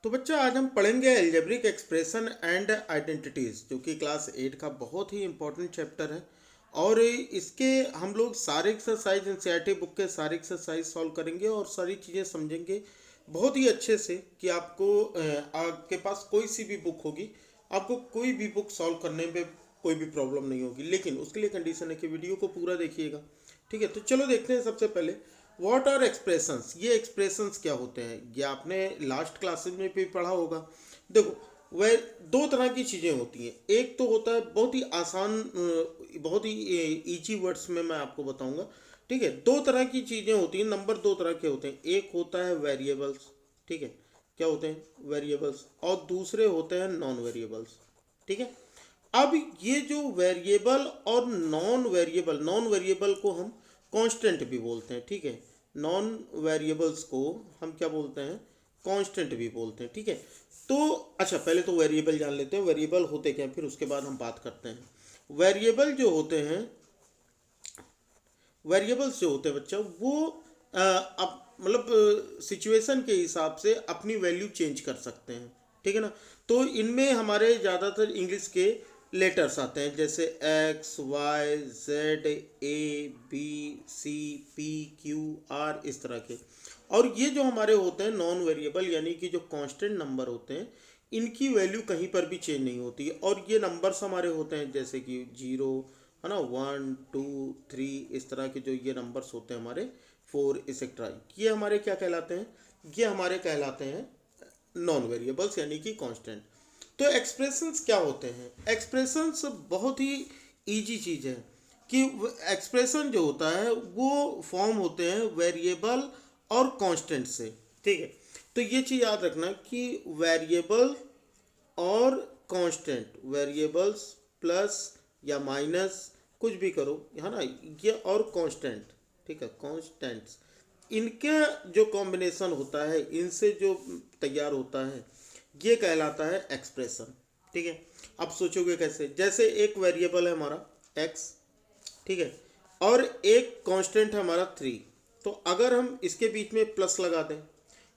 तो बच्चा आज हम पढ़ेंगे एल्जेब्रिक एक्सप्रेशन एंड आइडेंटिटीज, जो कि क्लास 8 का बहुत ही इम्पोर्टेंट चैप्टर है। और इसके हम लोग सारे एक्सरसाइज एनसीईआरटी बुक के सारे एक्सरसाइज सॉल्व करेंगे और सारी चीज़ें समझेंगे बहुत ही अच्छे से कि आपके पास कोई सी भी बुक होगी, आपको कोई भी बुक सॉल्व करने में कोई भी प्रॉब्लम नहीं होगी। लेकिन उसके लिए कंडीशन है कि वीडियो को पूरा देखिएगा। ठीक है, तो चलो देखते हैं। सबसे पहले व्हाट आर एक्सप्रेशंस, ये एक्सप्रेशंस क्या होते हैं, ये आपने लास्ट क्लासेस में भी पढ़ा होगा। देखो, वह दो तरह की चीज़ें होती हैं। एक तो होता है बहुत ही आसान, बहुत ही इजी वर्ड्स में मैं आपको बताऊंगा। ठीक है, दो तरह की चीज़ें होती हैं। नंबर दो तरह के होते हैं। एक होता है वेरिएबल्स, ठीक है, क्या होते हैं वेरिएबल्स, और दूसरे होते हैं नॉन वेरिएबल्स। ठीक है, अब ये जो वेरिएबल और नॉन वेरिएबल को हम कांस्टेंट भी बोलते हैं। ठीक है, नॉन वेरिएबल्स को हम क्या बोलते हैं, कांस्टेंट भी बोलते हैं। ठीक है, तो अच्छा, पहले तो वेरिएबल जान लेते हैं, वेरिएबल होते क्या हैं, फिर उसके बाद हम बात करते हैं। वेरिएबल जो होते हैं, वेरिएबल्स जो होते हैं बच्चा, वो अब मतलब सिचुएशन के हिसाब से अपनी वैल्यू चेंज कर सकते हैं। ठीक है ना, तो इनमें हमारे ज़्यादातर इंग्लिश के लेटर्स आते हैं, जैसे X Y Z A B C P Q R, इस तरह के। और ये जो हमारे होते हैं नॉन वेरिएबल, यानी कि जो कांस्टेंट नंबर होते हैं, इनकी वैल्यू कहीं पर भी चेंज नहीं होती। और ये नंबर्स हमारे होते हैं जैसे कि जीरो, है ना, 1 2 3, इस तरह के जो ये नंबर्स होते हैं हमारे, 4 एक्सेट्रा, ये हमारे क्या कहलाते हैं, ये हमारे कहलाते हैं नॉन वेरिएबल्स, यानी कि कांस्टेंट। तो एक्सप्रेशंस क्या होते हैं, एक्सप्रेशंस बहुत ही इजी चीज़ है कि एक्सप्रेशन जो होता है वो फॉर्म होते हैं वेरिएबल और कांस्टेंट से। ठीक है, तो ये चीज़ याद रखना कि वेरिएबल और कांस्टेंट, वेरिएबल्स प्लस या माइनस कुछ भी करो, है ना, ये और कांस्टेंट, ठीक है, कांस्टेंट्स, इनके जो कॉम्बिनेशन होता है, इनसे जो तैयार होता है, ये कहलाता है एक्सप्रेशन। ठीक है, अब सोचोगे कैसे, जैसे एक वेरिएबल है हमारा एक्स, ठीक है, और एक कांस्टेंट है हमारा 3। तो अगर हम इसके बीच में प्लस लगा दें,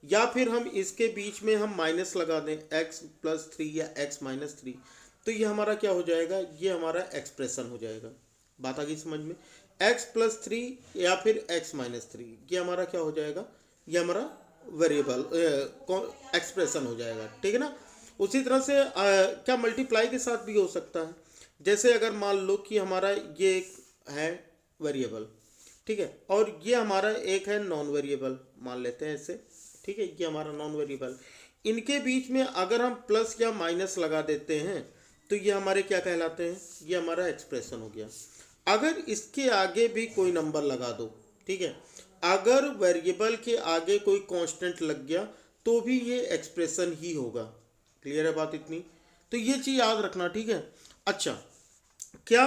या फिर हम इसके बीच में हम माइनस लगा दें, एक्स प्लस 3 या एक्स माइनस 3, तो ये हमारा क्या हो जाएगा, ये हमारा एक्सप्रेशन हो जाएगा। बात आ गई समझ में, एक्स प्लस 3 या फिर एक्स माइनस 3, ये हमारा क्या हो जाएगा, ये हमारा वेरिएबल एक्सप्रेशन हो जाएगा। ठीक है ना, उसी तरह से क्या मल्टीप्लाई के साथ भी हो सकता है। जैसे अगर मान लो कि हमारा ये एक है वेरिएबल, ठीक है, और ये हमारा एक है नॉन वेरिएबल, मान लेते हैं ऐसे। ठीक है, ये हमारा नॉन वेरिएबल, इनके बीच में अगर हम प्लस या माइनस लगा देते हैं तो ये हमारे क्या कहलाते हैं, ये हमारा एक्सप्रेशन हो गया। अगर इसके आगे भी कोई नंबर लगा दो, ठीक है, अगर वेरिएबल के आगे कोई कांस्टेंट लग गया तो भी ये एक्सप्रेशन ही होगा। क्लियर है बात इतनी, तो ये चीज़ याद रखना। ठीक है, अच्छा, क्या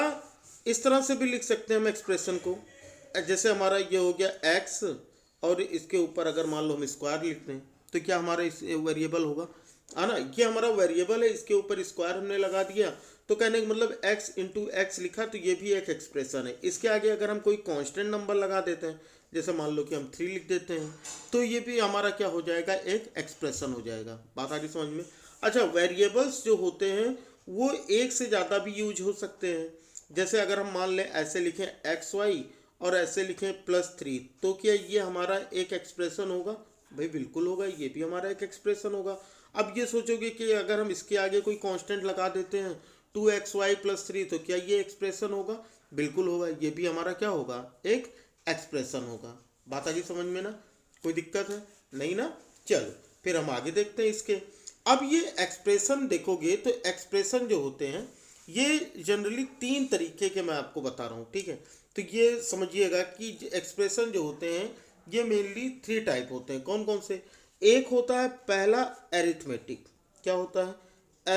इस तरह से भी लिख सकते हैं हम एक्सप्रेशन को, जैसे हमारा ये हो गया एक्स, और इसके ऊपर अगर मान लो हम स्क्वायर लिखते हैं, तो क्या हमारा इस वेरिएबल होगा, है ना, ये हमारा वेरिएबल है, इसके ऊपर स्क्वायर हमने लगा दिया, तो कहने का मतलब एक्स इंटू एक्स लिखा, तो ये भी एक एक्सप्रेशन है। इसके आगे अगर हम कोई कांस्टेंट नंबर लगा देते हैं, जैसे मान लो कि हम 3 लिख देते हैं, तो ये भी हमारा क्या हो जाएगा, एक एक्सप्रेशन हो जाएगा। बात आ गई समझ में। अच्छा, वेरिएबल्स जो होते हैं वो एक से ज़्यादा भी यूज हो सकते हैं। जैसे अगर हम मान लें ऐसे लिखें एक्स वाई और ऐसे लिखें +3, तो क्या ये हमारा एक एक्सप्रेशन होगा, भाई बिल्कुल होगा, ये भी हमारा एक एक्सप्रेशन होगा। अब ये सोचोगे कि अगर हम इसके आगे कोई कांस्टेंट लगा देते हैं 2xy+3, तो क्या ये एक्सप्रेशन होगा, बिल्कुल होगा, ये भी हमारा क्या होगा, एक एक्सप्रेशन होगा। बात आ गई समझ में ना, कोई दिक्कत है नहीं ना। चलो फिर हम आगे देखते हैं इसके। अब ये एक्सप्रेशन देखोगे तो एक्सप्रेशन जो होते हैं ये जनरली 3 तरीके के मैं आपको बता रहा हूँ। ठीक है, तो ये समझिएगा कि एक्सप्रेशन जो होते हैं ये मेनली 3 टाइप होते हैं। कौन कौन से, एक होता है पहला एरिथमेटिक, क्या होता है,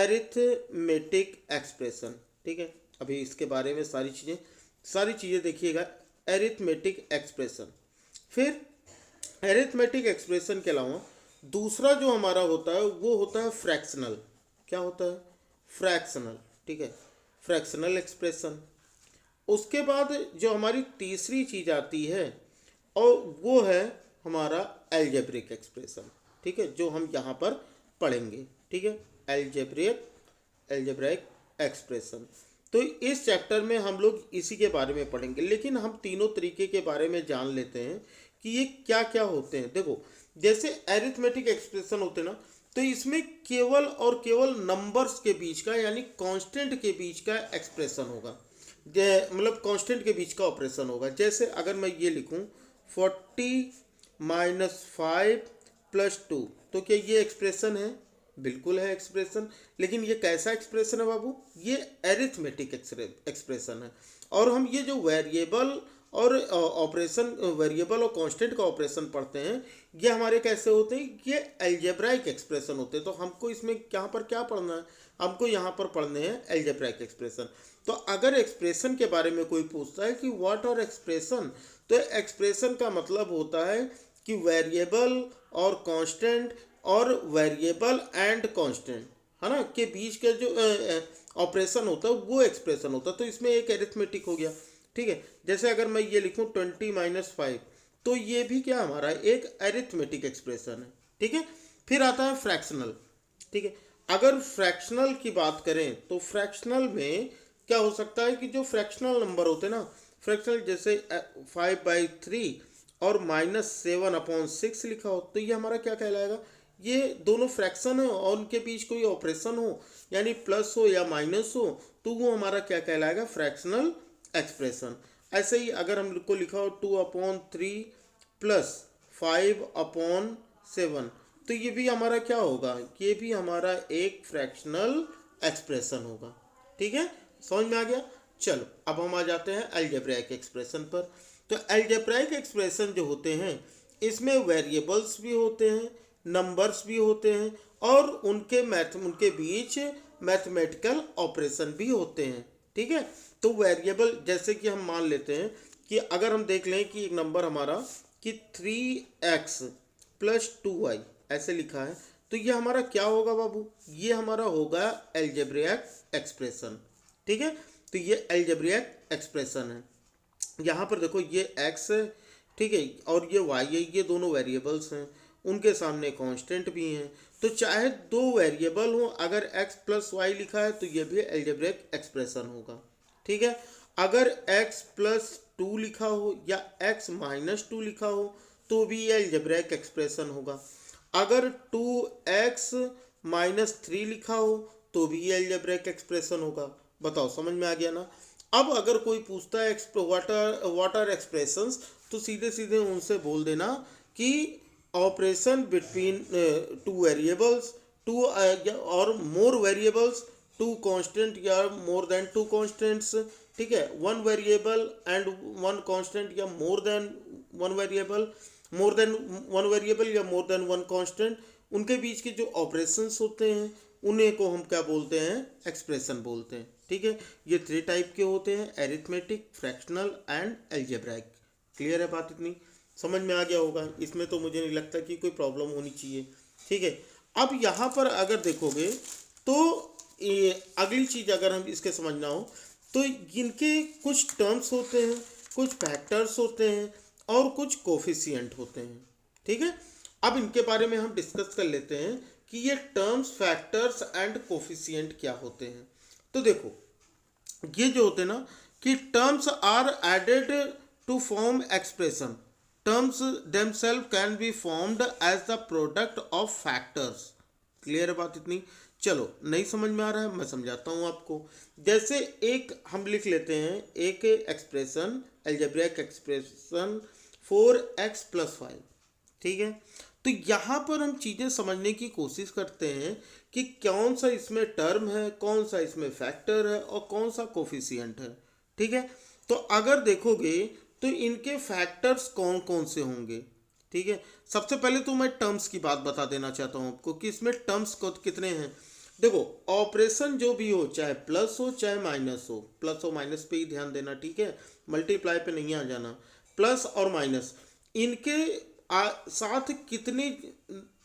एरिथमेटिक एक्सप्रेशन। ठीक है, अभी इसके बारे में सारी चीज़ें देखिएगा, एरिथमेटिक एक्सप्रेशन। फिर एरिथमेटिक एक्सप्रेशन के अलावा दूसरा जो हमारा होता है वो होता है फ्रैक्शनल, क्या होता है, फ्रैक्शनल। ठीक है, फ्रैक्शनल एक्सप्रेशन। उसके बाद जो हमारी तीसरी चीज़ आती है और वो है हमारा एल्जेब्रिक एक्सप्रेशन। ठीक है, जो हम यहाँ पर पढ़ेंगे, ठीक है। एल्जेब्रिक एक्सप्रेशन, तो इस चैप्टर में हम लोग इसी के बारे में पढ़ेंगे, लेकिन हम तीनों तरीके के बारे में जान लेते हैं कि ये क्या क्या होते हैं। देखो, जैसे एरिथमेटिक एक्सप्रेशन होते हैं ना, तो इसमें केवल और केवल नंबर्स के बीच का यानी कांस्टेंट के बीच का एक्सप्रेशन होगा, मतलब कांस्टेंट के बीच का ऑपरेशन होगा। जैसे अगर मैं ये लिखूं 40-5 + 2, तो क्या ये एक्सप्रेशन है? बिल्कुल है एक्सप्रेशन। लेकिन ये कैसा एक्सप्रेशन है बाबू? ये एरिथमेटिक एक्सप्रेशन है। और हम ये जो वेरिएबल और ऑपरेशन, वेरिएबल और कांस्टेंट का ऑपरेशन पढ़ते हैं, ये हमारे कैसे होते हैं? ये अलजेब्राइक एक्सप्रेशन होते हैं। तो हमको इसमें यहाँ पर क्या पढ़ना है? हमको यहाँ पर पढ़ने हैं अलजेब्राइक एक्सप्रेशन। तो अगर एक्सप्रेशन के बारे में कोई पूछता है कि व्हाट आर एक्सप्रेशन, तो एक्सप्रेशन का मतलब होता है कि वेरिएबल और कांस्टेंट और वेरिएबल एंड कांस्टेंट, है ना, के बीच का जो ऑपरेशन होता है वो एक्सप्रेशन होता है। तो इसमें एक एरिथमेटिक हो गया, ठीक है। जैसे अगर मैं ये लिखूं 20-5, तो ये भी क्या हमारा एक एरिथमेटिक एक्सप्रेशन है, ठीक है। फिर आता है फ्रैक्शनल, ठीक है। अगर फ्रैक्शनल की बात करें तो फ्रैक्शनल में क्या हो सकता है कि जो फ्रैक्शनल नंबर होते हैं ना, फ्रैक्शनल जैसे 5/3 और -7/6 लिखा हो, तो ये हमारा क्या कहलाएगा? ये दोनों फ्रैक्शन हो और उनके बीच कोई ऑपरेशन हो, यानी प्लस हो या माइनस हो, तो वो हमारा क्या कहलाएगा? Fractional expression. ऐसे ही अगर हम को लिखा हो 2/3 + 5/7, तो ये भी हमारा क्या होगा? ये भी हमारा एक फ्रैक्शनल एक्सप्रेशन होगा, ठीक है। समझ में आ गया? चलो अब हम आ जाते हैं अलजेब्राइक एक्सप्रेशन पर। तो अलजेब्राइक एक्सप्रेशन जो होते हैं, इसमें वेरिएबल्स भी होते हैं, नंबर्स भी होते हैं, और उनके बीच मैथमेटिकल ऑपरेशन भी होते हैं, ठीक है। तो वेरिएबल जैसे कि हम मान लेते हैं कि अगर हम देख लें कि एक नंबर हमारा कि 3x + 2y ऐसे लिखा है, तो ये हमारा क्या होगा बाबू? ये हमारा होगा अलजेब्रिक एक्सप्रेशन, ठीक है। तो ये अलजेब्रिक एक्सप्रेशन है। यहाँ पर देखो ये x है, ठीक है, और ये y है, ये दोनों वेरिएबल्स हैं, उनके सामने कांस्टेंट भी हैं। तो चाहे दो वेरिएबल हो, अगर x + y लिखा है तो ये भी अलजेब्रिक एक्सप्रेशन होगा, ठीक है। अगर x + 2 लिखा हो या x - 2 लिखा हो तो भी ये अलजेब्रिक एक्सप्रेशन होगा। अगर 2x - 3 लिखा हो तो भी ये अलजेब्रिक एक्सप्रेशन होगा। बताओ, समझ में आ गया ना? अब अगर कोई पूछता है व्हाट आर एक्सप्रेशंस, तो सीधे सीधे उनसे बोल देना कि operation between two variables, two or more variables, to constant या मोर देन टू कांस्टेंट्स, ठीक है। One variable and one constant या more than one variable, more than one variable या मोर देन वन कांस्टेंट, उनके बीच के जो operations होते हैं उन्हें को हम क्या बोलते हैं? एक्सप्रेशन बोलते हैं, ठीक है। ये 3 टाइप के होते हैं, arithmetic, fractional and algebraic. Clear है बात? इतनी समझ में आ गया होगा। इसमें तो मुझे नहीं लगता कि कोई प्रॉब्लम होनी चाहिए, ठीक है। अब यहाँ पर अगर देखोगे तो ये अगली चीज़ अगर हम इसके समझना हो तो इनके कुछ टर्म्स होते हैं, कुछ फैक्टर्स होते हैं और कुछ कोफिशिएंट होते हैं, ठीक है। अब इनके बारे में हम डिस्कस कर लेते हैं कि ये टर्म्स, फैक्टर्स एंड कोफिशिएंट क्या होते हैं। तो देखो, ये जो होते हैं ना कि terms are added to form expression, terms themselves can be formed as the product of factors. Clear है बात इतनी? चलो, नहीं समझ में आ रहा है, मैं समझाता हूँ आपको। जैसे एक हम लिख लेते हैं एक एक्सप्रेशन, अलजेब्रिक एक्सप्रेशन 4x + 5, ठीक है। तो यहाँ पर हम चीज़ें समझने की कोशिश करते हैं कि कौन सा इसमें टर्म है, कौन सा इसमें फैक्टर है और कौन सा कोफिशिएंट है, ठीक है। तो अगर देखोगे तो इनके फैक्टर्स कौन कौन से होंगे, ठीक है। सबसे पहले तो मैं टर्म्स की बात बता देना चाहता हूँ आपको कि इसमें टर्म्स कितने हैं। देखो, ऑपरेशन जो भी हो, चाहे प्लस हो चाहे माइनस हो, प्लस और माइनस पे ही ध्यान देना, ठीक है, मल्टीप्लाई पे नहीं आ जाना। प्लस और माइनस, इनके साथ कितनी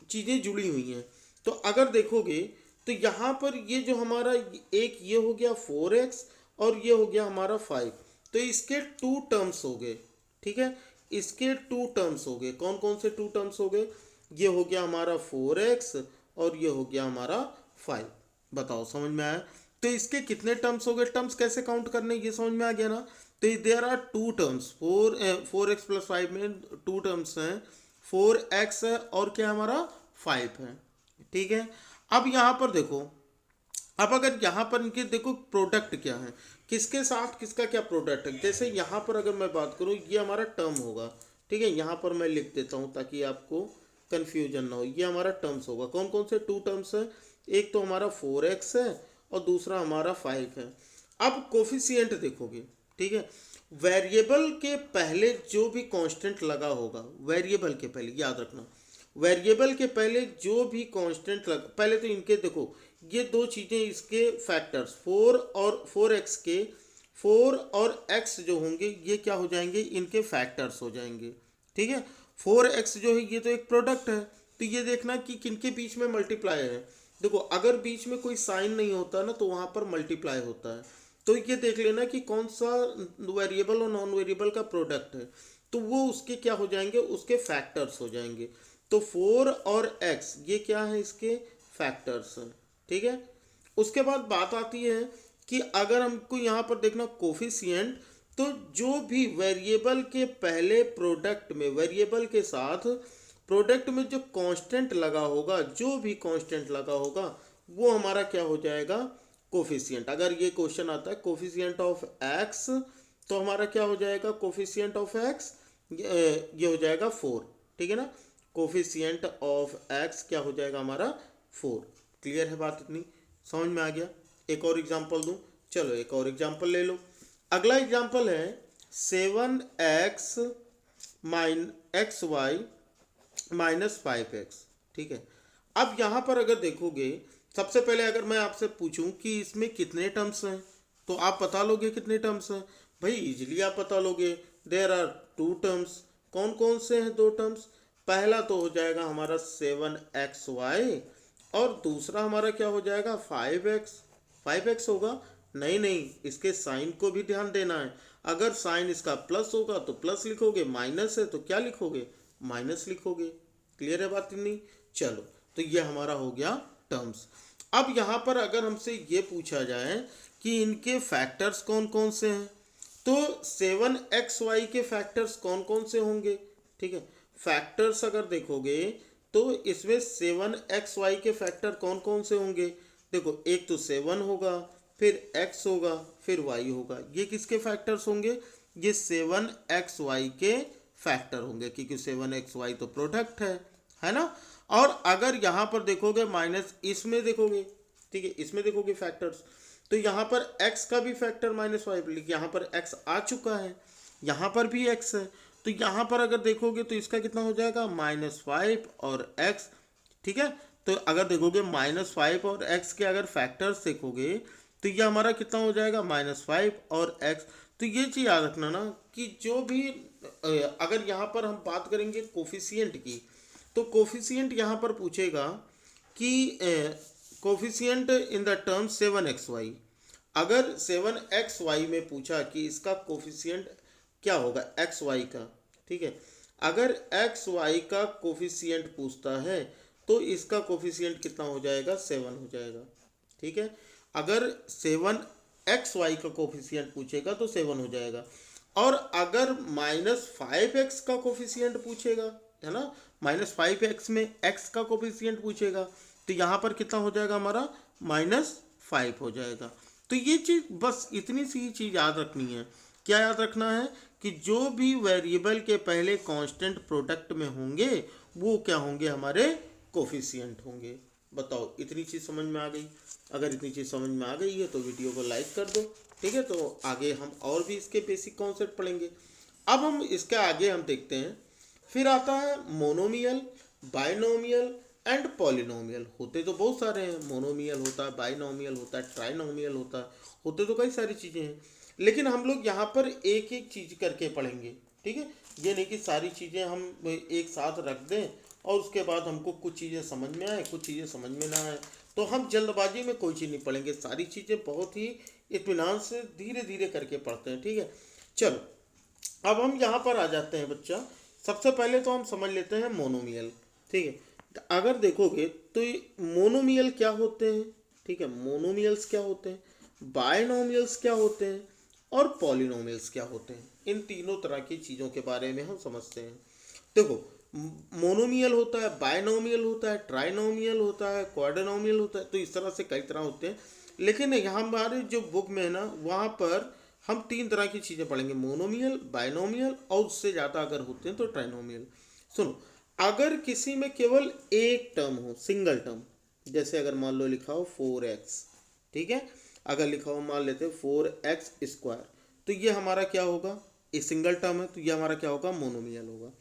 चीज़ें जुड़ी हुई हैं। तो अगर देखोगे तो यहाँ पर ये जो हमारा एक ये हो गया 4x और ये हो गया हमारा 5, तो इसके 2 टर्म्स हो गए, ठीक है। इसके 2 टर्म्स हो गए। कौन कौन से 2 टर्म्स हो गए? ये हो गया हमारा 4x और ये हो गया हमारा 5। बताओ समझ में आया? तो इसके कितने टर्म्स हो गए, टर्म्स कैसे काउंट करने ये समझ में आ गया ना। तो there are to terms, 4x+5 में टू टर्म्स हैं, 4x है और क्या हमारा 5 है। ठीक है, अब यहाँ पर देखो, अब अगर यहाँ पर इनके देखो प्रोडक्ट क्या है, किसके साथ किसका क्या प्रोडक्ट है। जैसे यहाँ पर अगर मैं बात करूँ, ये हमारा टर्म होगा। ठीक है, यहाँ पर मैं लिख देता हूँ ताकि आपको कन्फ्यूजन ना हो। ये हमारा टर्म्स होगा, कौन कौन से टू टर्म्स है, एक तो हमारा 4x है और दूसरा हमारा 5 है। अब कोफिशिएंट देखोगे, ठीक है, वेरिएबल के पहले जो भी कांस्टेंट लगा होगा, वेरिएबल के पहले याद रखना, वेरिएबल के पहले जो भी कांस्टेंट लगा, पहले तो इनके देखो ये दो चीज़ें, इसके फैक्टर्स 4 और 4x के 4 और x जो होंगे ये क्या हो जाएंगे, इनके फैक्टर्स हो जाएंगे। ठीक है, 4x जो है ये तो एक प्रोडक्ट है, तो ये देखना कि किनके बीच में मल्टीप्लाई है। देखो अगर बीच में कोई साइन नहीं होता ना तो वहाँ पर मल्टीप्लाई होता है। तो ये देख लेना कि कौन सा वेरिएबल और नॉन वेरिएबल का प्रोडक्ट है, तो वो उसके क्या हो जाएंगे, उसके फैक्टर्स हो जाएंगे। तो 4 और x ये क्या है, इसके फैक्टर्स हैं। ठीक है, उसके बाद बात आती है कि अगर हमको यहाँ पर देखना कोफिशिएंट, तो जो भी वेरिएबल के पहले प्रोडक्ट में, वेरिएबल के साथ प्रोडक्ट में जो कांस्टेंट लगा होगा, जो भी कांस्टेंट लगा होगा वो हमारा क्या हो जाएगा, कोफिशिएंट। अगर ये क्वेश्चन आता है कोफिशिएंट ऑफ एक्स, तो हमारा क्या हो जाएगा, कोफिशिएंट ऑफ एक्स ये हो जाएगा 4। ठीक है ना, कोफिशिएंट ऑफ एक्स क्या हो जाएगा हमारा 4। क्लियर है बात, इतनी समझ में आ गया। एक और एग्जांपल दूं, चलो एक और एग्जांपल ले लो। अगला एग्जांपल है 7x xy -5x। ठीक है, अब यहाँ पर अगर देखोगे, सबसे पहले अगर मैं आपसे पूछूं कि इसमें कितने टर्म्स हैं, तो आप बता लोगे कितने टर्म्स हैं। भाई इजीली आप बता लोगे, देयर आर टू टर्म्स। कौन कौन से हैं दो टर्म्स, पहला तो हो जाएगा हमारा 7xy और दूसरा हमारा क्या हो जाएगा 5x। 5x होगा, नहीं नहीं, इसके साइन को भी ध्यान देना है। अगर साइन इसका प्लस होगा तो प्लस लिखोगे, माइनस है तो क्या लिखोगे, माइनस लिखोगे। क्लियर है बात नहीं। चलो, तो ये हमारा हो गया टर्म्स। अब यहाँ पर अगर हमसे ये पूछा जाए कि इनके फैक्टर्स कौन कौन से हैं, तो 7xy के फैक्टर्स कौन कौन से होंगे। ठीक है, फैक्टर्स अगर देखोगे तो इसमें 7xy के फैक्टर कौन कौन से होंगे। देखो एक तो 7 होगा, फिर x होगा, फिर y होगा। ये किसके फैक्टर्स होंगे, ये 7xy के फैक्टर होंगे, क्योंकि 7xy तो प्रोडक्ट है ना। और अगर यहाँ पर देखोगे माइनस, इसमें देखोगे, ठीक है, इसमें देखोगे फैक्टर्स, तो यहाँ पर x का भी फैक्टर -5, लेकिन यहाँ पर x आ चुका है, यहाँ पर भी x है, तो यहाँ पर अगर देखोगे तो इसका कितना हो जाएगा -5 और x। ठीक है, तो अगर देखोगे -5 और x के अगर फैक्टर्स देखोगे तो ये हमारा कितना हो जाएगा -5 और x। तो ये चीज़ याद रखना ना कि जो भी अगर यहाँ पर हम बात करेंगे कोफिशिएंट की, तो कोफिशिएंट यहाँ पर पूछेगा कि coefficient in the term 7xy। अगर 7xy में पूछा कि इसका कोफिशिएंट क्या होगा xy का, ठीक है, अगर xy का कोफिशिएंट पूछता है तो इसका कोफिशिएंट कितना हो जाएगा, 7 हो जाएगा। ठीक है, अगर 7xy का कोफिशिएंट पूछेगा तो 7 हो जाएगा। और अगर -5x का कोफिशिएंट पूछेगा, है ना, -5x में x का कोफिशिएंट पूछेगा, तो यहाँ पर कितना हो जाएगा हमारा -5 हो जाएगा। तो ये चीज़, बस इतनी सी चीज़ याद रखनी है। क्या याद रखना है कि जो भी वेरिएबल के पहले कांस्टेंट प्रोडक्ट में होंगे वो क्या होंगे, हमारे कोफिशिएंट होंगे। बताओ इतनी चीज़ समझ में आ गई। अगर इतनी चीज़ समझ में आ गई है तो वीडियो को लाइक कर दो। ठीक है, तो आगे हम और भी इसके बेसिक कॉन्सेप्ट पढ़ेंगे। अब हम इसके आगे हम देखते हैं, फिर आता है मोनोमियल, बाइनोमियल एंड पॉलिनोमियल। होते तो बहुत सारे हैं, मोनोमियल होता है, बाइनोमियल होता है, ट्राइनोमियल होता है, होते तो कई सारी चीज़ें हैं, लेकिन हम लोग यहाँ पर एक एक चीज़ करके पढ़ेंगे। ठीक है, ये नहीं कि सारी चीज़ें हम एक साथ रख दें और उसके बाद हमको कुछ चीज़ें समझ में आए, कुछ चीज़ें समझ में ना आए, तो हम जल्दबाजी में कोई चीज़ नहीं पढ़ेंगे। सारी चीज़ें बहुत ही इत्मीनान से धीरे धीरे करके पढ़ते हैं। ठीक है, चलो अब हम यहाँ पर आ जाते हैं बच्चा। सबसे पहले तो हम समझ लेते हैं मोनोमियल। ठीक है, तो अगर देखोगे तो मोनोमियल क्या होते हैं, ठीक है, मोनोमियल्स क्या होते हैं, बायनोमियल्स क्या होते हैं, और पॉलिनोमियल्स क्या होते हैं। इन तीनों तरह की चीज़ों के बारे में हम समझते हैं। देखो, मोनोमियल होता है, बायनोमियल होता है, ट्राइनोमियल होता है, क्वाड्रिनोमियल होता है, तो इस तरह से कई तरह होते हैं। लेकिन यहाँ हमारे जो बुक में है ना, वहाँ पर हम तीन तरह की चीज़ें पढ़ेंगे, मोनोमियल, बायनोमियल, और उससे ज़्यादा अगर होते हैं तो ट्राइनोमियल। सुनो, अगर किसी में केवल एक टर्म हो, सिंगल टर्म, जैसे अगर मान लो लिखा हो 4x, ठीक है, अगर लिखा हो मान लेते हैं 4x², तो ये हमारा क्या होगा, ये सिंगल टर्म है, तो ये हमारा क्या होगा, मोनोमियल होगा।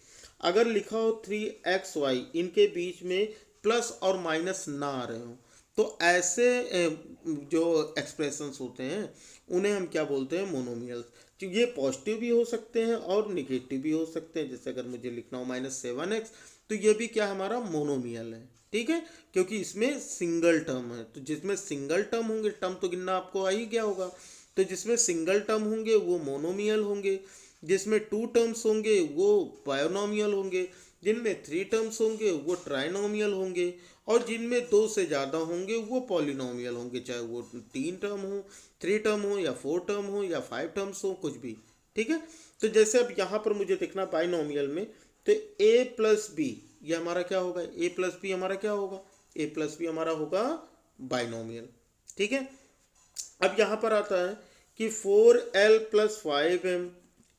अगर लिखा हो 3xy, इनके बीच में प्लस और माइनस ना आ रहे हो, तो ऐसे जो एक्सप्रेशंस होते हैं उन्हें हम क्या बोलते हैं, मोनोमियल्स। तो ये पॉजिटिव भी हो सकते हैं और निगेटिव भी हो सकते हैं। जैसे अगर मुझे लिखना हो -7x, तो ये भी क्या हमारा मोनोमियल है, ठीक है, क्योंकि इसमें सिंगल टर्म है। तो जिसमें सिंगल टर्म होंगे, टर्म तो गिनना आपको आ ही गया होगा, तो जिसमें सिंगल टर्म होंगे वो मोनोमियल होंगे, जिसमें 2 टर्म्स होंगे वो बायनोमियल होंगे, जिनमें 3 टर्म्स होंगे वो ट्राइनोमियल होंगे, और जिनमें 2 से ज़्यादा होंगे वो पॉलिनोमियल होंगे, चाहे वो 3 टर्म हो, 3 टर्म हो, या 4 टर्म हो, या 5 टर्म्स हो, कुछ भी, ठीक है। तो जैसे अब यहाँ पर मुझे देखना बाइनोमियल में, तो a+b ये हमारा क्या होगा, a+b हमारा क्या होगा, a+b हमारा होगा बाइनोमियल, ठीक है। अब यहाँ पर आता है कि 4l+5m,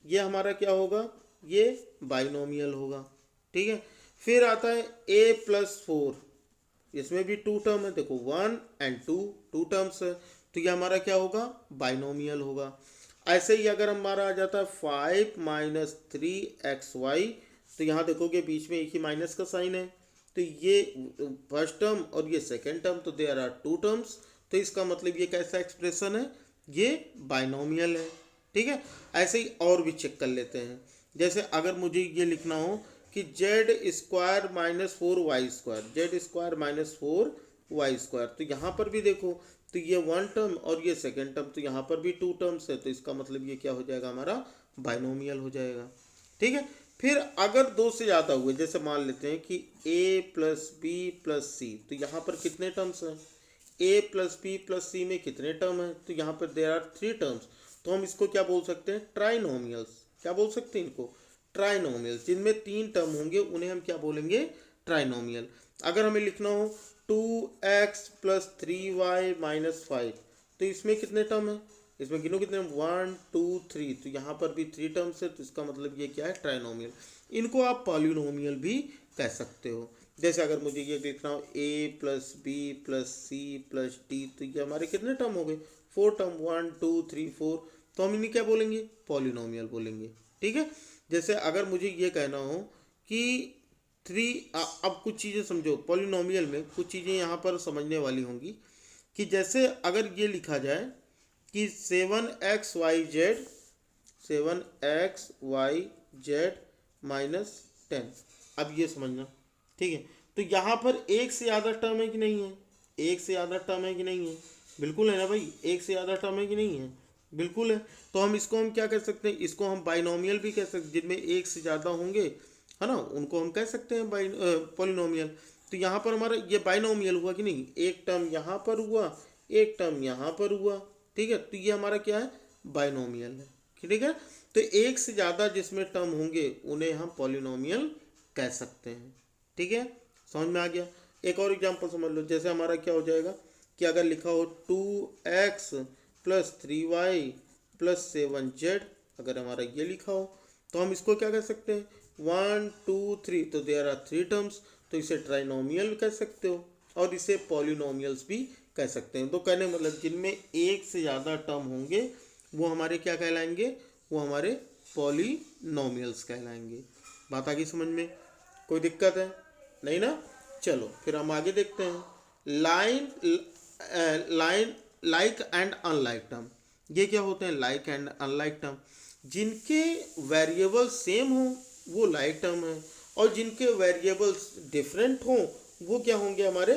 ये हमारा क्या होगा, ये बाइनोमियल होगा, ठीक है। फिर आता है a+4, इसमें भी 2 टर्म है, देखो 1 और 2 टर्म्स है, तो ये हमारा क्या होगा, बाइनोमियल होगा। ऐसे ही अगर हमारा आ जाता है 5 - 3xy, तो यहाँ देखोगे बीच में एक ही माइनस का साइन है, तो ये फर्स्ट टर्म और ये सेकेंड टर्म, तो देयर आर 2 टर्म्स, तो इसका मतलब ये कैसा एक्सप्रेशन है, ये बाइनोमियल है, ठीक है। ऐसे ही और भी चेक कर लेते हैं। जैसे अगर मुझे ये लिखना हो कि z² - 4y², z² - 4y², तो यहाँ पर भी देखो, तो ये 1 टर्म और ये सेकेंड टर्म, तो यहाँ पर भी 2 टर्म्स है, तो इसका मतलब ये क्या हो जाएगा, हमारा बाइनोमियल हो जाएगा, ठीक है। फिर अगर 2 से ज़्यादा हुए, जैसे मान लेते हैं कि a+b+c, तो यहाँ पर कितने टर्म्स हैं, a+b+c में कितने टर्म हैं, तो यहाँ पर देयर आर 3 टर्म्स, तो हम इसको क्या बोल सकते हैं, ट्राइनोमियल्स। क्या बोल सकते हैं इनको, ट्राइनोमियल्स। जिनमें 3 टर्म होंगे उन्हें हम क्या बोलेंगे, ट्राइनोमियल। अगर हमें लिखना हो 2x + 3y - 5, तो इसमें कितने टर्म है, इसमें गिनो कितने, 1 2 3, तो यहाँ पर भी 3 टर्म्स है, तो इसका मतलब ये क्या है, ट्राइनोमियल। इनको आप पॉलिनोमियल भी कह सकते हो। जैसे अगर मुझे ये लिखना हो a+b+c+d, तो ये हमारे कितने टर्म हो गए, 4 टर्म, 1 2 3 4, तो हम इन्हें क्या बोलेंगे, पॉलिनोमियल बोलेंगे, ठीक है। जैसे अगर मुझे ये कहना हो कि अब कुछ चीज़ें समझो, पॉलिनोमियल में कुछ चीज़ें यहाँ पर समझने वाली होंगी, कि जैसे अगर ये लिखा जाए कि 7xyz -10, अब ये समझना, ठीक है। तो यहाँ पर एक से ज़्यादा टर्म है कि नहीं है, एक से ज़्यादा टर्म है कि नहीं है, बिल्कुल है ना भाई, एक से ज़्यादा टर्म है कि नहीं है, बिल्कुल है। तो हम इसको हम क्या कर सकते हैं, इसको हम बाइनोमियल भी कह सकते हैं, जिनमें एक से ज़्यादा होंगे, है ना, उनको हम कह सकते हैं पॉलिनोमियल। तो यहाँ पर हमारा ये बाइनोमियल हुआ कि नहीं, एक टर्म यहाँ पर हुआ, एक टर्म यहाँ पर हुआ, ठीक है, तो ये हमारा क्या है, बाइनोमियल है, ठीक है। तो एक से ज़्यादा जिसमें टर्म होंगे उन्हें हम पॉलिनोमियल कह सकते हैं, ठीक है, समझ में आ गया। एक और एग्जांपल समझ लो, जैसे हमारा क्या हो जाएगा कि अगर लिखा हो 2x + 3y + 7z, अगर हमारा ये लिखा हो, तो हम इसको क्या कह सकते हैं, 1 2 3, तो देयर आर 3 टर्म्स, तो इसे ट्राइनोमियल कह सकते हो, और इसे पॉलिनोमियल्स भी कह सकते हैं। तो कहने मतलब जिनमें एक से ज़्यादा टर्म होंगे वो हमारे क्या कहलाएंगे, वो हमारे पॉलिनोमियल्स कहलाएंगे। बात आ गई समझ में, कोई दिक्कत है नहीं ना। चलो फिर हम आगे देखते हैं, line line like and unlike term. ये क्या होते हैं, लाइक एंड अनलाइक टर्म। जिनके वेरिएबल सेम हो वो लाइक टर्म है, और जिनके वेरिएबल्स डिफरेंट हों वो क्या होंगे, हमारे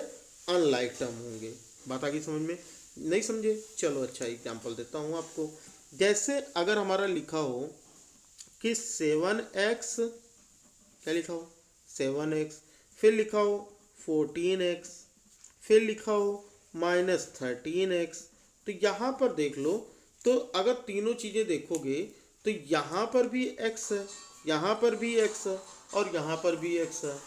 अनलाइक टर्म होंगे। बात आ गई समझ में, नहीं समझे, चलो अच्छा एग्जांपल देता हूँ आपको। जैसे अगर हमारा लिखा हो कि 7x, क्या लिखा हो 7x, फिर लिखा हो 14x, फिर लिखा हो -13x। तो यहाँ पर देख लो, तो अगर तीनों चीज़ें देखोगे तो यहाँ पर भी x है, यहाँ पर भी x है और यहाँ पर भी x है,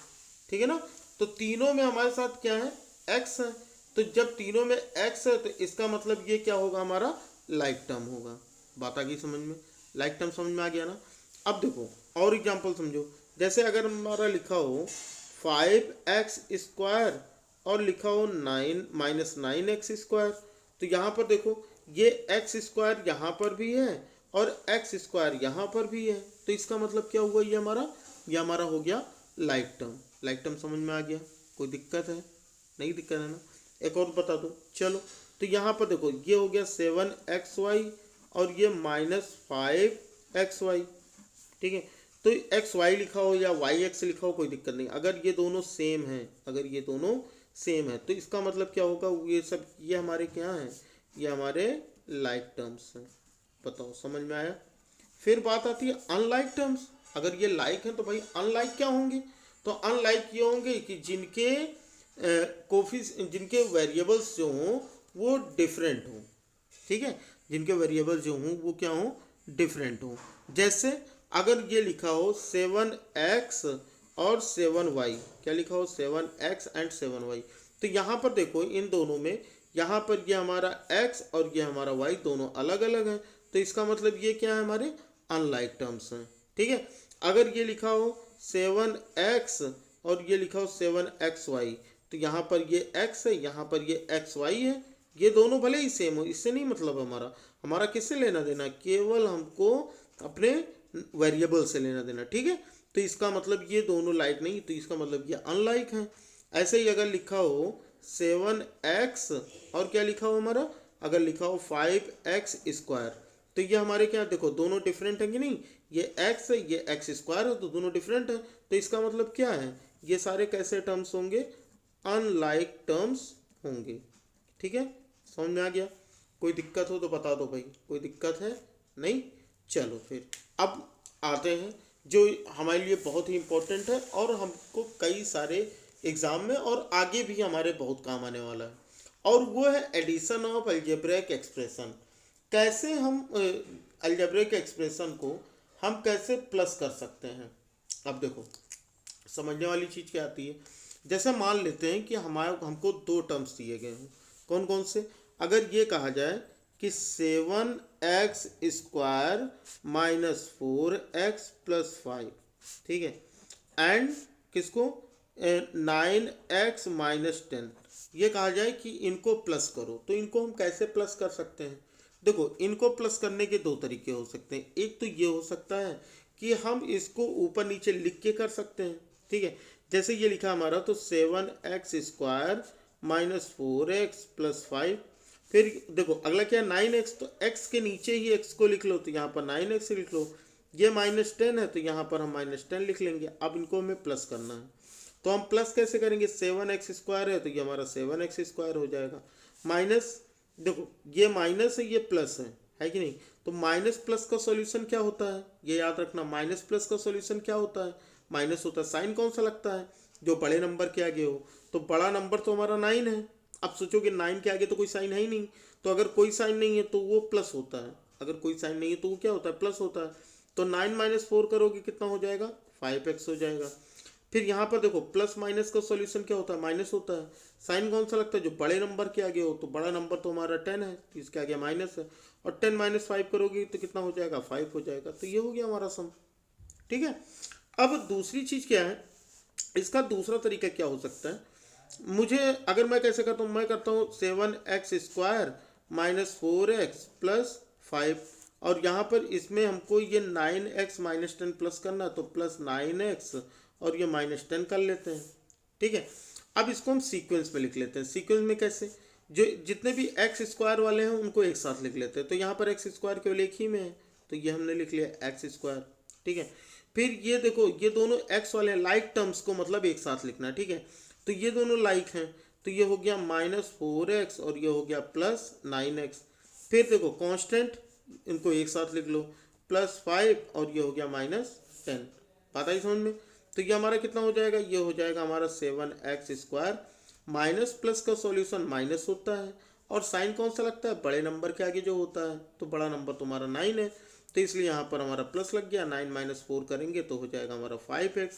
ठीक है ना। तो तीनों में हमारे साथ क्या है, x है। तो जब तीनों में x है तो इसका मतलब ये क्या होगा, हमारा लाइक टर्म होगा। बात आ गई समझ में, लाइक टर्म समझ में आ गया ना। अब देखो और एग्जांपल समझो, जैसे अगर हमारा लिखा हो 5x² और लिखा हो 9-9x², तो यहाँ पर देखो ये x² यहाँ पर भी है और x² यहाँ पर भी है। तो इसका मतलब क्या हुआ, ये हमारा हो गया लाइक टर्म। लाइक टर्म समझ में आ गया, कोई दिक्कत है, नहीं दिक्कत है ना। एक और बता दो, चलो। तो यहाँ पर देखो ये हो गया 7xy और ये -5xy, ठीक है। तो xy लिखा हो या yx लिखा हो कोई दिक्कत नहीं, अगर ये दोनों सेम है, अगर ये दोनों सेम है तो इसका मतलब क्या होगा, ये सब ये हमारे क्या हैं, ये हमारे लाइक टर्म्स हैं। बताओ समझ में आया। फिर बात आती है अनलाइक टर्म्स। अगर ये लाइक हैं तो भाई अनलाइक क्या होंगे, तो अनलाइक ये होंगे कि जिनके वेरिएबल्स जो हों वो डिफरेंट हों, ठीक है। जिनके वेरिएबल्स जो हों वो क्या हों, डिफरेंट हों। जैसे अगर ये लिखा हो 7x और 7y, क्या लिखा हो 7x एंड 7y, तो यहाँ पर देखो इन दोनों में, यहाँ पर ये हमारा x और ये हमारा y दोनों अलग अलग हैं। तो इसका मतलब ये क्या है, हमारे अनलाइक टर्म्स हैं, ठीक है। अगर ये लिखा हो 7x और ये लिखा हो 7xy, तो यहाँ पर ये x है, यहाँ पर ये xy है। ये दोनों भले ही सेम हो, इससे नहीं मतलब हमारा किससे लेना देना, केवल हमको अपने वेरिएबल से लेना देना, ठीक है। तो इसका मतलब ये दोनों लाइक नहीं, तो इसका मतलब ये अनलाइक है। ऐसे ही अगर लिखा हो 7x और क्या लिखा हो हमारा, अगर लिखा हो 5x², तो ये हमारे क्या, देखो दोनों डिफरेंट है कि नहीं, ये x है ये x² है, तो दोनों डिफरेंट है। तो इसका मतलब क्या है, ये सारे कैसे टर्म्स होंगे, अनलाइक टर्म्स होंगे, ठीक है। समझ में आ गया। कोई दिक्कत हो तो बता दो भाई, कोई दिक्कत है नहीं। चलो फिर अब आते हैं जो हमारे लिए बहुत ही इम्पोर्टेंट है और हमको कई सारे एग्ज़ाम में और आगे भी हमारे बहुत काम आने वाला है, और वो है एडिशन ऑफ अलजेब्रिक एक्सप्रेशन। कैसे हम अलजेब्रिक एक्सप्रेशन को हम कैसे प्लस कर सकते हैं। अब देखो समझने वाली चीज़ क्या आती है, जैसे मान लेते हैं कि हमको दो टर्म्स दिए गए हैं, कौन कौन से। अगर ये कहा जाए कि 7x² -4x + 5, ठीक है, एंड किसको 9x - 10, ये कहा जाए कि इनको प्लस करो, तो इनको हम कैसे प्लस कर सकते हैं। देखो इनको प्लस करने के दो तरीके हो सकते हैं। एक तो ये हो सकता है कि हम इसको ऊपर नीचे लिख के कर सकते हैं, ठीक है। जैसे ये लिखा हमारा, तो 7x² -4x + 5, फिर देखो अगला क्या है 9x, तो x के नीचे ही x को लिख लो, तो यहाँ पर 9x लिख लो। ये -10 है तो यहाँ पर हम -10 लिख लेंगे। अब इनको हमें प्लस करना है, तो हम प्लस कैसे करेंगे, 7x² है तो ये हमारा 7x² हो जाएगा। माइनस, देखो ये माइनस है ये प्लस है कि नहीं। तो माइनस प्लस का सॉल्यूशन क्या होता है, ये याद रखना, माइनस प्लस का सॉल्यूशन क्या होता है, माइनस होता है। साइन कौन सा लगता है, जो बड़े नंबर के आगे हो। तो बड़ा नंबर तो हमारा 9 है। अब सोचोगे 9 के आगे तो कोई साइन है ही नहीं, तो अगर कोई साइन नहीं है तो वो प्लस होता है, अगर कोई साइन नहीं है तो वो क्या होता है, प्लस होता है। तो 9 - 4 करोगे कितना हो जाएगा, 5x हो जाएगा। फिर यहाँ पर देखो प्लस माइनस का सॉल्यूशन क्या होता है, माइनस होता है। साइन कौन सा लगता है, जो बड़े नंबर के आगे हो। तो बड़ा नंबर तो हमारा 10 है, तो इसके आगे माइनस है, और 10 - 5 करोगे तो कितना हो जाएगा, 5 हो जाएगा। तो ये हो गया हमारा सम, ठीक है। अब दूसरी चीज़ क्या है, इसका दूसरा तरीका क्या हो सकता है। मुझे अगर मैं कैसे करता हूँ, मैं करता हूँ 7x² -4x + 5, और यहाँ पर इसमें हमको ये 9x - 10 प्लस करना, तो +9x और ये -10 कर लेते हैं, ठीक है। अब इसको हम सीक्वेंस में लिख लेते हैं। सीक्वेंस में कैसे, जो जितने भी x² वाले हैं उनको एक साथ लिख लेते हैं। तो यहाँ पर x² केवल एक ही में है, तो ये हमने लिख लिया x², ठीक है। फिर ये देखो ये दोनों x वाले लाइक टर्म्स को मतलब एक साथ लिखना है, ठीक है। तो ये दोनों लाइक हैं, तो ये हो गया -4x और ये हो गया +9x। फिर देखो कांस्टेंट, इनको एक साथ लिख लो, +5 और ये हो गया -10। बात आई समझ में। तो ये हमारा कितना हो जाएगा, ये हो जाएगा हमारा 7x² माइनस प्लस का सॉल्यूशन माइनस होता है, और साइन कौन सा लगता है, बड़े नंबर के आगे जो होता है, तो बड़ा नंबर तुम्हारा 9 है, तो इसलिए यहाँ पर हमारा प्लस लग गया। 9 माइनस 4 करेंगे तो हो जाएगा हमारा 5x।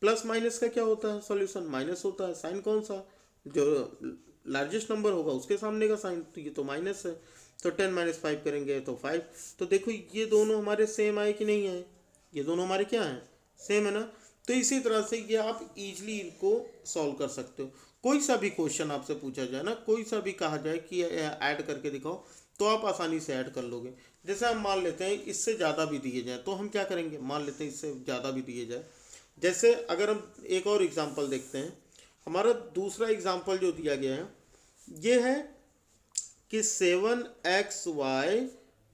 प्लस माइनस का क्या होता है, सॉल्यूशन माइनस होता है। साइन कौन सा, जो लार्जेस्ट नंबर होगा उसके सामने का साइन, तो ये तो माइनस है, तो 10 माइनस 5 करेंगे तो 5। तो देखो ये दोनों हमारे सेम आए कि नहीं आए, ये दोनों हमारे क्या हैं, सेम है ना। तो इसी तरह से ये आप इजीली इनको सॉल्व कर सकते हो। कोई सा भी क्वेश्चन आपसे पूछा जाए ना, कोई सा भी कहा जाए कि ऐड करके दिखाओ, तो आप आसानी से ऐड कर लोगे। जैसे हम मान लेते हैं इससे ज़्यादा भी दिए जाए, तो हम क्या करेंगे, मान लेते हैं इससे ज़्यादा भी दिए जाए। जैसे अगर हम एक और एग्जांपल देखते हैं, हमारा दूसरा एग्जांपल जो दिया गया है ये है कि 7xy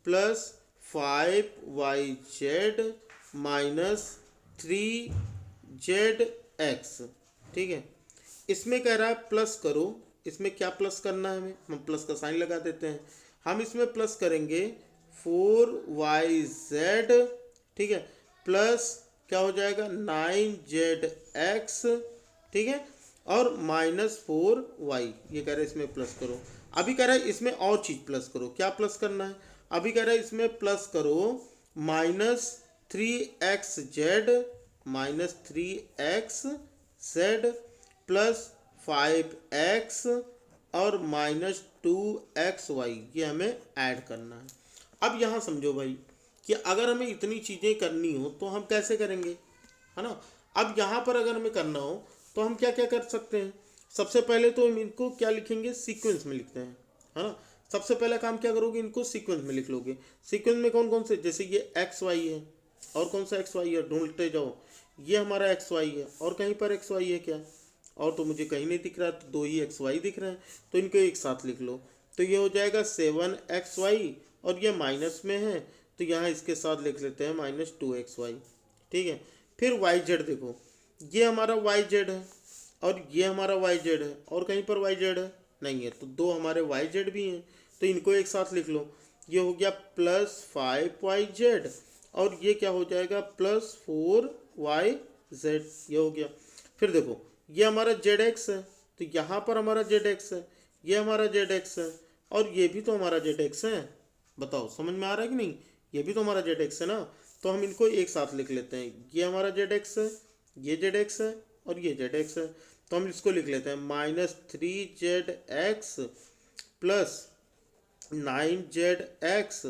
plus 5yz minus 3zx। ठीक है, इसमें कह रहा है प्लस करो, इसमें क्या प्लस करना है हमें, हम प्लस का साइन लगा देते हैं। हम इसमें प्लस करेंगे 4yz, ठीक है, प्लस क्या हो जाएगा 9zx, ठीक है, और माइनस 4y, ये कह रहा है इसमें प्लस करो। अभी कह रहा है इसमें और चीज़ प्लस करो, क्या प्लस करना है, अभी कह रहा है इसमें प्लस करो -3xz minus 3xz plus 5x और -2xy, ये हमें ऐड करना है। अब यहाँ समझो भाई कि अगर हमें इतनी चीज़ें करनी हो तो हम कैसे करेंगे, है ना। अब यहाँ पर अगर हमें करना हो तो हम क्या क्या कर सकते हैं, सबसे पहले तो हम इनको क्या लिखेंगे, सीक्वेंस में लिखते हैं, है ना। सबसे पहला काम क्या करोगे, इनको सीक्वेंस में लिख लोगे। सीक्वेंस में कौन कौन से, जैसे ये XY है, और कौन सा XY है, ढूंढते जाओ, ये हमारा XY है, और कहीं पर XY है क्या, और तो मुझे कहीं नहीं दिख रहा, तो 2 ही XY दिख रहे हैं, तो इनको एक साथ लिख लो। तो ये हो जाएगा 7xy, और ये माइनस में है तो यहाँ इसके साथ लिख लेते हैं -2xy, ठीक है। फिर YZ देखो, ये हमारा YZ है और ये हमारा YZ है, और कहीं पर YZ है नहीं है, तो 2 हमारे YZ भी हैं, तो इनको एक साथ लिख लो। ये हो गया +5yz, और ये क्या हो जाएगा +4yz, ये हो गया। फिर देखो ये हमारा zx है, तो यहाँ पर हमारा zx है, ये हमारा zx है, और ये भी तो हमारा zx है। बताओ समझ में आ रहा है कि नहीं, ये भी तो हमारा zx है ना, तो हम इनको एक साथ लिख लेते हैं। ये हमारा zx है, ये zx है, और ये zx है, तो हम इसको लिख लेते हैं -3zx प्लस 9zx,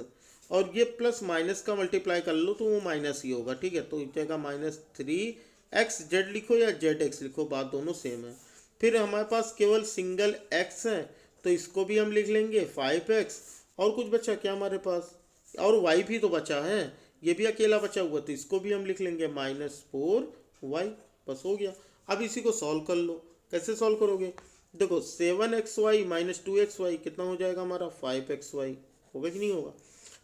और ये प्लस माइनस का मल्टीप्लाई कर लो तो वो माइनस ही होगा, ठीक है। तो इस जगह -3xz लिखो या zx लिखो, बात दोनों सेम है। फिर हमारे पास केवल सिंगल x है, तो इसको भी हम लिख लेंगे 5x, और कुछ बचा क्या हमारे पास, और y भी तो बचा है, ये भी अकेला बचा हुआ, तो इसको भी हम लिख लेंगे -4y, बस हो गया। अब इसी को सॉल्व कर लो, कैसे सॉल्व करोगे, देखो 7xy माइनस 2xy कितना हो जाएगा हमारा 5xy, होगा कि नहीं होगा।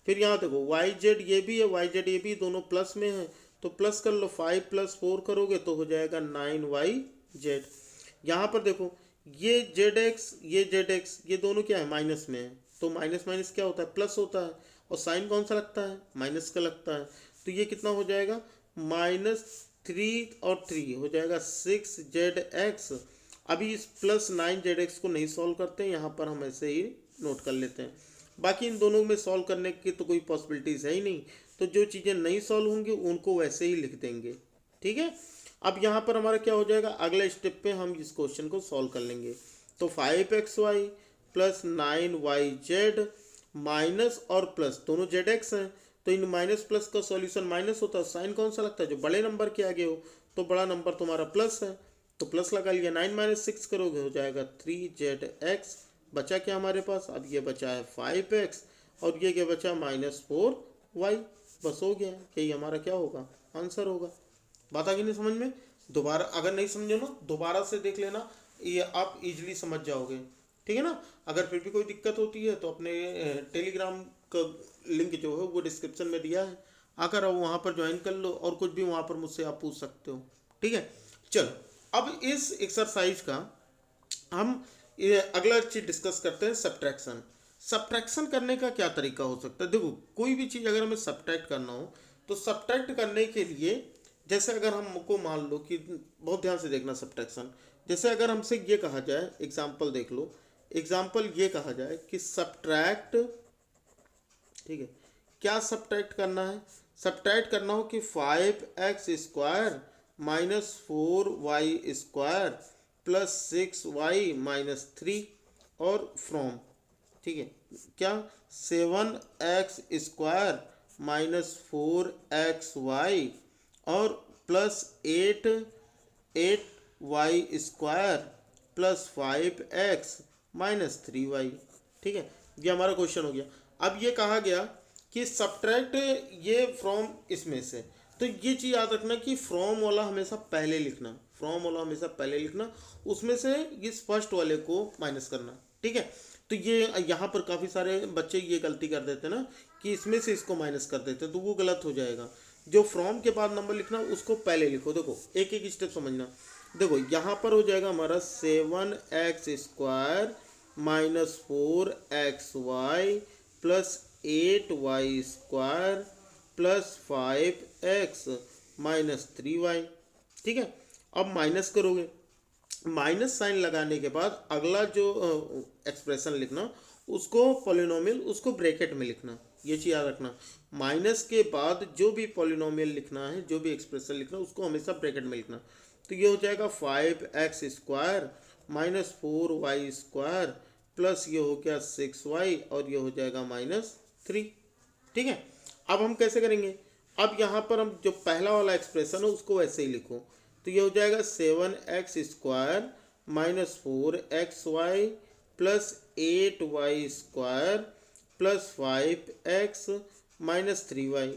फिर यहाँ देखो yz ये भी है, yz ये भी, दोनों प्लस में है, तो प्लस कर लो, 5 + 4 करोगे तो हो जाएगा 9yz। यहाँ पर देखो ये zx ये zx ये दोनों क्या है, माइनस में है, तो माइनस माइनस क्या होता है, प्लस होता है, और साइन कौन सा लगता है, माइनस का लगता है, तो ये कितना हो जाएगा -3 और 3 हो जाएगा 6zx। अभी इस +9zx को नहीं सॉल्व करते हैं, यहाँ पर हम ऐसे ही नोट कर लेते हैं। बाकी इन दोनों में सॉल्व करने की तो कोई पॉसिबिलिटीज़ है ही नहीं, तो जो चीज़ें नहीं सॉल्व होंगी उनको वैसे ही लिख देंगे, ठीक है। अब यहाँ पर हमारा क्या हो जाएगा, अगले स्टेप पे हम इस क्वेश्चन को सॉल्व कर लेंगे। तो 5xy प्लस 9yz माइनस और प्लस दोनों zx हैं, तो इन माइनस प्लस का सॉल्यूशन माइनस होता है, साइन कौन सा लगता है, जो बड़े नंबर के आगे हो, तो बड़ा नंबर तुम्हारा प्लस है, तो प्लस लगा लिया। 9 - 6 करोगे हो जाएगा 3zx। बचा क्या हमारे पास, अब ये बचा है 5x, और ये क्या बचा -4y, बस हो गया। यही हमारा क्या होगा, आंसर होगा। बात आ गई नहीं समझ में, दोबारा अगर नहीं समझे ना दोबारा से देख लेना, ये आप इजीली समझ जाओगे, ठीक है ना। अगर फिर भी कोई दिक्कत होती है तो अपने टेलीग्राम का लिंक जो है वो डिस्क्रिप्शन में दिया है, आकर आप वहाँ पर ज्वाइन कर लो, और कुछ भी वहाँ पर मुझसे आप पूछ सकते हो, ठीक है। चलो अब इस एक्सरसाइज का हम अगला चीज डिस्कस करते हैं, सब्ट्रैक्शन। सब्ट्रैक्शन करने का क्या तरीका हो सकता है, देखो कोई भी चीज़ अगर हमें सब्ट्रैक्ट करना हो तो सब्ट्रैक्ट करने के लिए, जैसे अगर हमको मान लो कि बहुत ध्यान से देखना सब्ट्रैक्शन, जैसे अगर हमसे ये कहा जाए, एग्जाम्पल देख लो, एग्जाम्पल ये कहा जाए कि सब्ट्रैक्ट, ठीक है, क्या सब्ट्रैक्ट करना है? सब्ट्रैक्ट करना हो कि 5x² minus 4y² plus 6y-3 और फ्रॉम, ठीक है, क्या 7x² माइनस 4xy और plus 8y² plus 5x minus 3y, ठीक है, ये हमारा क्वेश्चन हो गया। अब ये कहा गया कि सब्ट्रैक्ट ये फ्रॉम इसमें से, तो ये चीज़ याद रखना कि फ्रॉम वाला हमेशा पहले लिखना, फ्रॉम वाला हमेशा पहले लिखना, उसमें से इस फर्स्ट वाले को माइनस करना, ठीक है। तो ये यहाँ पर काफ़ी सारे बच्चे ये गलती कर देते हैं ना कि इसमें से इसको माइनस कर देते हैं, तो वो गलत हो जाएगा। जो फ्रॉम के बाद नंबर लिखना उसको पहले लिखो। देखो एक एक स्टेप समझना। देखो यहाँ पर हो जाएगा हमारा 7x² minus 4xy plus 8y² plus 5x minus 3y, ठीक है। अब माइनस करोगे, माइनस साइन लगाने के बाद अगला जो एक्सप्रेशन लिखना उसको पॉलिनोमियल, उसको ब्रैकेट में लिखना, ये चीज़ याद रखना। माइनस के बाद जो भी पॉलिनोमियल लिखना है, जो भी एक्सप्रेशन लिखना है, उसको हमेशा ब्रैकेट में लिखना। तो ये हो जाएगा 5x² माइनस 4y² प्लस ये हो गया 6y और ये हो जाएगा -3, ठीक है। अब हम कैसे करेंगे? अब यहाँ पर हम जो पहला वाला एक्सप्रेशन है उसको वैसे ही लिखो, तो ये हो जाएगा 7x² minus 4xy plus 8y² plus 5x minus 3y,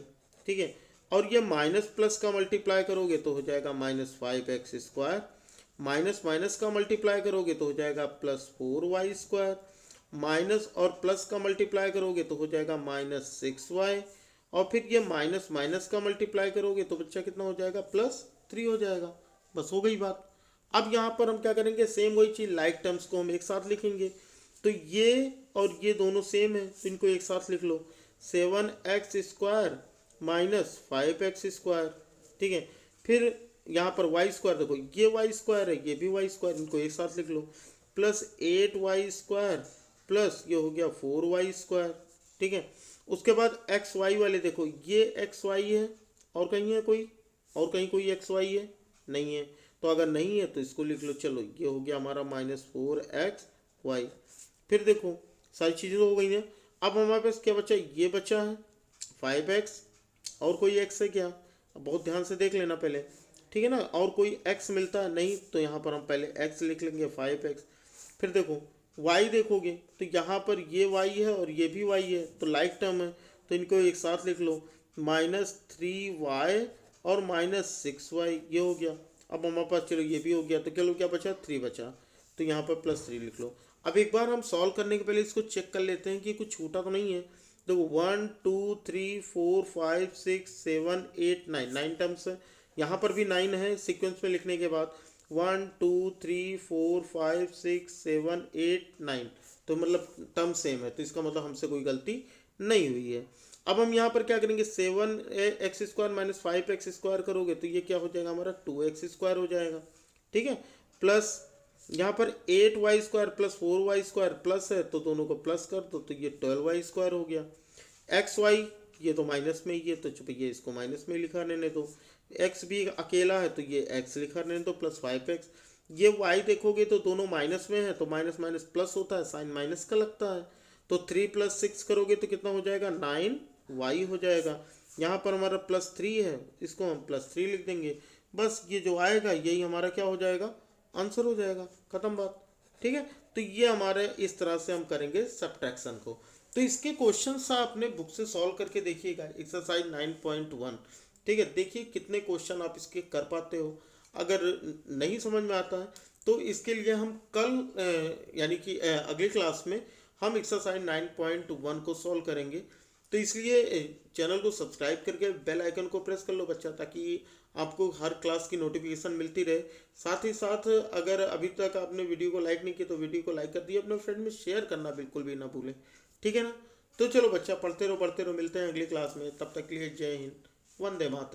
ठीक है। और ये माइनस प्लस का मल्टीप्लाई करोगे तो हो जाएगा -5x², माइनस माइनस का मल्टीप्लाई करोगे तो हो जाएगा प्लस 4y², माइनस और प्लस का मल्टीप्लाई करोगे तो हो जाएगा -6y, और फिर ये माइनस माइनस का मल्टीप्लाई करोगे तो बच्चा कितना हो जाएगा? +3 हो जाएगा। बस हो गई बात। अब यहाँ पर हम क्या करेंगे? सेम वही चीज़, लाइक टर्म्स को हम एक साथ लिखेंगे। तो ये और ये दोनों सेम है तो इनको एक साथ लिख लो, 7x² माइनस 5x², ठीक है। फिर यहाँ पर y², देखो ये y² है, ये भी y², इनको एक साथ लिख लो, प्लस 8y² प्लस ये हो गया 4y², ठीक है। उसके बाद एक्स वाई वाले देखो, ये एक्स वाई है और कहीं है कोई, और कहीं कोई एक्स वाई है? नहीं है। तो अगर नहीं है तो इसको लिख लो। चलो ये हो गया हमारा -4xy। फिर देखो सारी चीज़ें तो हो गई हैं। अब हमारे पास क्या बचा? ये बचा है 5x, और कोई x है क्या? अब बहुत ध्यान से देख लेना पहले, ठीक है ना। और कोई x मिलता है नहीं तो यहाँ पर हम पहले x लिख लेंगे 5x। फिर देखो y देखोगे तो यहाँ पर ये y है और ये भी y है, तो लाइक टर्म है तो इनको एक साथ लिख लो, -3y और -6y, ये हो गया। अब हमारे पास चलो ये भी हो गया, तो चलो क्या बचा? 3 बचा, तो यहाँ पर +3 लिख लो। अब एक बार हम सॉल्व करने के पहले इसको चेक कर लेते हैं कि कुछ छूटा तो नहीं है। देखो 1 2 3 4 5 6 7 8 9 टर्म्स है, यहाँ पर भी 9 है सीक्वेंस में लिखने के बाद। 1 2 3 4 5 6 7 8 9, तो मतलब टर्म सेम है, तो इसका मतलब हमसे कोई गलती नहीं हुई है। अब हम यहाँ पर क्या करेंगे? 7x² माइनस 5x² करोगे तो ये क्या हो जाएगा? हमारा 2x² हो जाएगा, ठीक है। प्लस यहाँ पर 8y² प्लस 4y² प्लस है तो दोनों को प्लस कर दो, तो ये 12y² हो गया। xy ये तो माइनस में ही है, तो चुप ये इसको माइनस में लिखा रहने दो। x भी अकेला है तो ये x लिखा रहने दो प्लस 5x। ये y देखोगे तो दोनों माइनस में है, तो माइनस माइनस प्लस होता है, साइन माइनस का लगता है, तो 3 + 6 करोगे तो कितना हो जाएगा? 9y हो जाएगा। यहाँ पर हमारा +3 है, इसको हम +3 लिख देंगे। बस ये जो आएगा यही हमारा क्या हो जाएगा? आंसर हो जाएगा, खत्म बात, ठीक है। तो ये हमारे इस तरह से हम करेंगे सब्ट्रैक्शन को। तो इसके क्वेश्चंस आप अपने बुक से सॉल्व करके देखिएगा, एक्सरसाइज 9.1, ठीक है। देखिए कितने क्वेश्चन आप इसके कर पाते हो। अगर नहीं समझ में आता है तो इसके लिए हम कल यानी कि अगली क्लास में हम एक्सरसाइज 9.1 को सॉल्व करेंगे। तो इसलिए चैनल को सब्सक्राइब करके बेल आइकन को प्रेस कर लो बच्चा, ताकि आपको हर क्लास की नोटिफिकेशन मिलती रहे। साथ ही साथ अगर अभी तक आपने वीडियो को लाइक नहीं किया तो वीडियो को लाइक कर दिए, अपने फ्रेंड में शेयर करना बिल्कुल भी ना भूलें, ठीक है ना। तो चलो बच्चा, पढ़ते रहो, मिलते हैं अगली क्लास में। तब तक के लिए जय हिंद, वंदे मातरम।